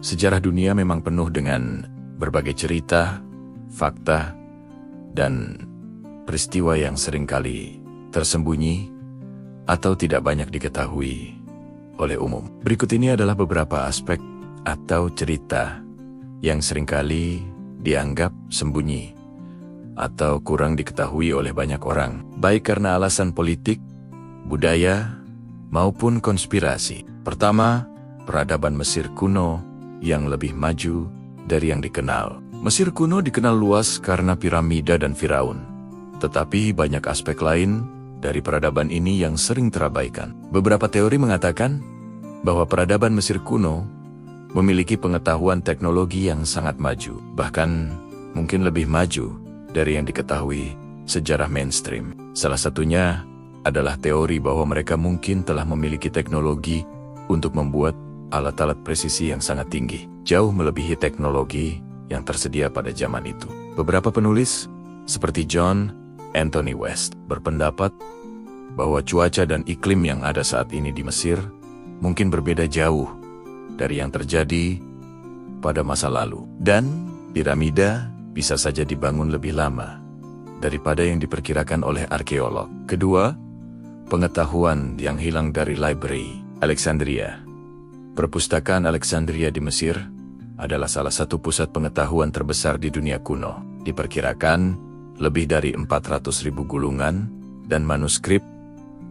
Sejarah dunia memang penuh dengan berbagai cerita, fakta, dan peristiwa yang seringkali tersembunyi atau tidak banyak diketahui oleh umum. Berikut ini adalah beberapa aspek atau cerita yang seringkali dianggap sembunyi atau kurang diketahui oleh banyak orang, baik karena alasan politik, budaya, maupun konspirasi. Pertama, peradaban Mesir kuno yang lebih maju dari yang dikenal. Mesir kuno dikenal luas karena piramida dan Firaun, tetapi banyak aspek lain dari peradaban ini yang sering terabaikan. Beberapa teori mengatakan bahwa peradaban Mesir kuno memiliki pengetahuan teknologi yang sangat maju, bahkan mungkin lebih maju dari yang diketahui sejarah mainstream. Salah satunya adalah teori bahwa mereka mungkin telah memiliki teknologi untuk membuat alat-alat presisi yang sangat tinggi, jauh melebihi teknologi yang tersedia pada zaman itu. Beberapa penulis, seperti John Anthony West, berpendapat bahwa cuaca dan iklim yang ada saat ini di Mesir mungkin berbeda jauh dari yang terjadi pada masa lalu. Dan piramida bisa saja dibangun lebih lama daripada yang diperkirakan oleh arkeolog. Kedua, pengetahuan yang hilang dari Library Alexandria. Perpustakaan Alexandria di Mesir adalah salah satu pusat pengetahuan terbesar di dunia kuno. Diperkirakan lebih dari 400.000 gulungan dan manuskrip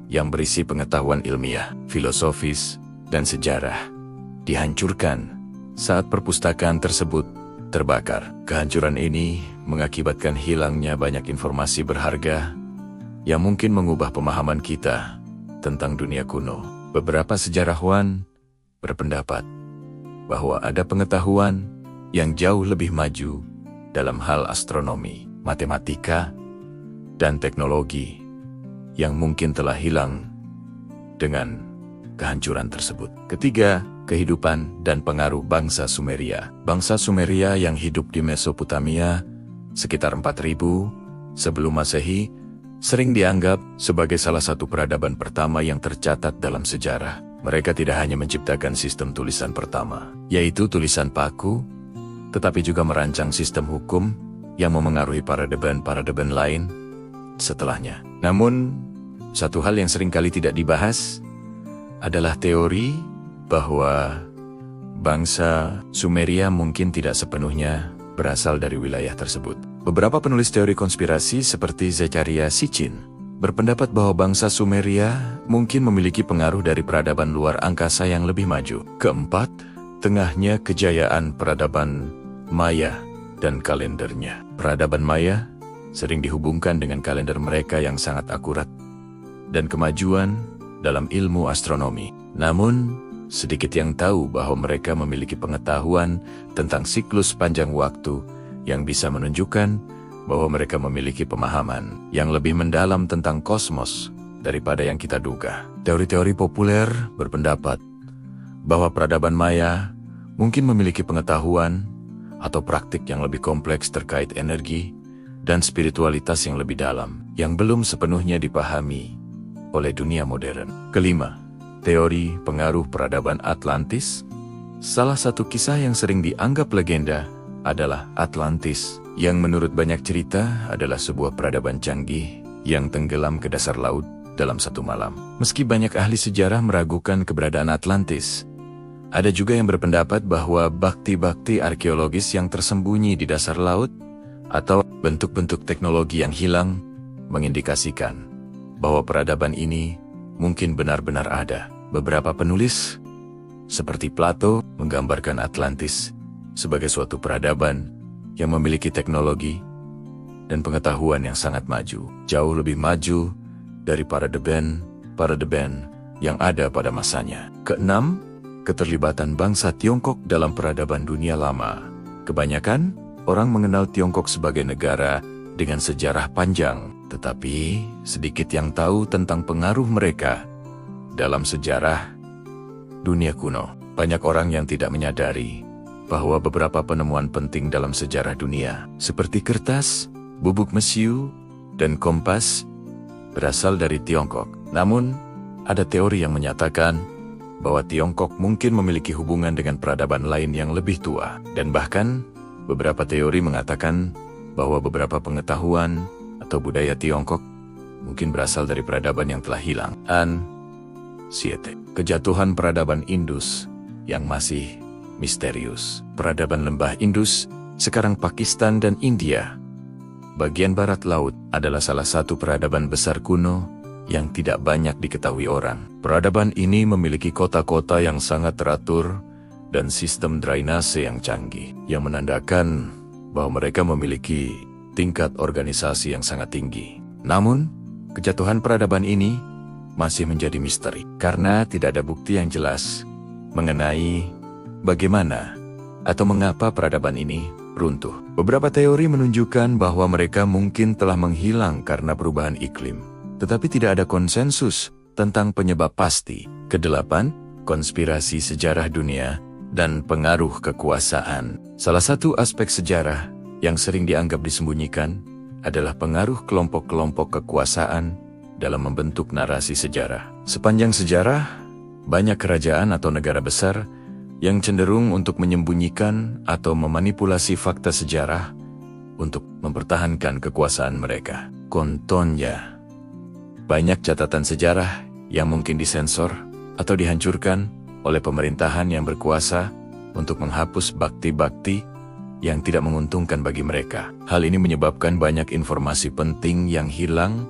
yang berisi pengetahuan ilmiah, filosofis, dan sejarah dihancurkan saat perpustakaan tersebut terbakar. Kehancuran ini mengakibatkan hilangnya banyak informasi berharga yang mungkin mengubah pemahaman kita tentang dunia kuno. Beberapa sejarawan berpendapat bahwa ada pengetahuan yang jauh lebih maju dalam hal astronomi, matematika, dan teknologi yang mungkin telah hilang dengan kehancuran tersebut. Ketiga, kehidupan dan pengaruh bangsa Sumeria. Bangsa Sumeria yang hidup di Mesopotamia sekitar 4000 sebelum Masehi sering dianggap sebagai salah satu peradaban pertama yang tercatat dalam sejarah. Mereka tidak hanya menciptakan sistem tulisan pertama, yaitu tulisan paku, tetapi juga merancang sistem hukum yang memengaruhi peradaban lain setelahnya. Namun, satu hal yang seringkali tidak dibahas adalah teori bahwa bangsa Sumeria mungkin tidak sepenuhnya berasal dari wilayah tersebut. Beberapa penulis teori konspirasi seperti Zecharia Sitchin berpendapat bahwa bangsa Sumeria mungkin memiliki pengaruh dari peradaban luar angkasa yang lebih maju. Keempat, tengahnya kejayaan peradaban Maya dan kalendernya. Peradaban Maya sering dihubungkan dengan kalender mereka yang sangat akurat dan kemajuan dalam ilmu astronomi. Namun, sedikit yang tahu bahwa mereka memiliki pengetahuan tentang siklus panjang waktu yang bisa menunjukkan bahwa mereka memiliki pemahaman yang lebih mendalam tentang kosmos daripada yang kita duga. Teori-teori populer berpendapat bahwa peradaban Maya mungkin memiliki pengetahuan atau praktik yang lebih kompleks terkait energi dan spiritualitas yang lebih dalam, yang belum sepenuhnya dipahami oleh dunia modern. Kelima, teori pengaruh peradaban Atlantis. Salah satu kisah yang sering dianggap legenda adalah Atlantis, yang menurut banyak cerita adalah sebuah peradaban canggih yang tenggelam ke dasar laut dalam satu malam. Meski banyak ahli sejarah meragukan keberadaan Atlantis, ada juga yang berpendapat bahwa bakti-bakti arkeologis yang tersembunyi di dasar laut atau bentuk-bentuk teknologi yang hilang mengindikasikan bahwa peradaban ini mungkin benar-benar ada. Beberapa penulis, seperti Plato, menggambarkan Atlantis sebagai suatu peradaban yang memiliki teknologi dan pengetahuan yang sangat maju, jauh lebih maju dari peradaban yang ada pada masanya. Keenam, keterlibatan bangsa Tiongkok dalam peradaban dunia lama. Kebanyakan orang mengenal Tiongkok sebagai negara dengan sejarah panjang, tetapi sedikit yang tahu tentang pengaruh mereka dalam sejarah dunia kuno. Banyak orang yang tidak menyadari bahwa beberapa penemuan penting dalam sejarah dunia, seperti kertas, bubuk mesiu, dan kompas, berasal dari Tiongkok. Namun, ada teori yang menyatakan bahwa Tiongkok mungkin memiliki hubungan dengan peradaban lain yang lebih tua. Dan bahkan, beberapa teori mengatakan bahwa beberapa pengetahuan atau budaya Tiongkok mungkin berasal dari peradaban yang telah hilang. An 7. Kejatuhan peradaban Indus yang masih misterius. Peradaban lembah Indus, sekarang Pakistan dan India, bagian barat laut, adalah salah satu peradaban besar kuno yang tidak banyak diketahui orang. Peradaban ini memiliki kota-kota yang sangat teratur dan sistem drainase yang canggih, yang menandakan bahwa mereka memiliki tingkat organisasi yang sangat tinggi. Namun, kejatuhan peradaban ini masih menjadi misteri, karena tidak ada bukti yang jelas mengenai bagaimana atau mengapa peradaban ini runtuh. Beberapa teori menunjukkan bahwa mereka mungkin telah menghilang karena perubahan iklim, tetapi tidak ada konsensus tentang penyebab pasti. Kedelapan, konspirasi sejarah dunia dan pengaruh kekuasaan. Salah satu aspek sejarah yang sering dianggap disembunyikan adalah pengaruh kelompok-kelompok kekuasaan dalam membentuk narasi sejarah. Sepanjang sejarah, banyak kerajaan atau negara besar yang cenderung untuk menyembunyikan atau memanipulasi fakta sejarah untuk mempertahankan kekuasaan mereka. Contohnya, banyak catatan sejarah yang mungkin disensor atau dihancurkan oleh pemerintahan yang berkuasa untuk menghapus bakti-bakti yang tidak menguntungkan bagi mereka. Hal ini menyebabkan banyak informasi penting yang hilang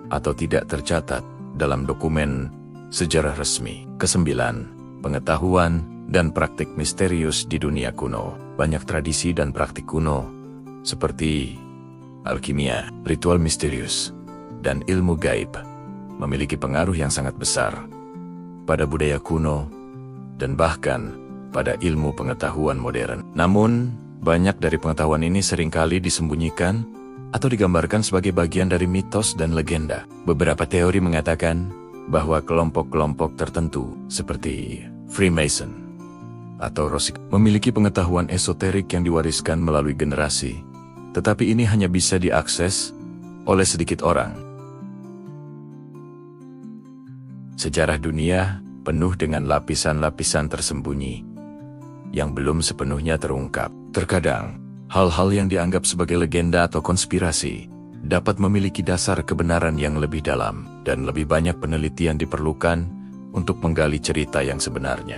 atau tidak tercatat dalam dokumen sejarah resmi. Kesembilan, pengetahuan dan praktik misterius di dunia kuno. Banyak tradisi dan praktik kuno, seperti alkimia, ritual misterius, dan ilmu gaib, memiliki pengaruh yang sangat besar pada budaya kuno dan bahkan pada ilmu pengetahuan modern. Namun, banyak dari pengetahuan ini seringkali disembunyikan atau digambarkan sebagai bagian dari mitos dan legenda. Beberapa teori mengatakan bahwa kelompok-kelompok tertentu seperti Freemason atau Rosicrucian memiliki pengetahuan esoterik yang diwariskan melalui generasi, tetapi ini hanya bisa diakses oleh sedikit orang. Sejarah dunia penuh dengan lapisan-lapisan tersembunyi yang belum sepenuhnya terungkap. Terkadang, hal-hal yang dianggap sebagai legenda atau konspirasi dapat memiliki dasar kebenaran yang lebih dalam, dan lebih banyak penelitian diperlukan untuk menggali cerita yang sebenarnya.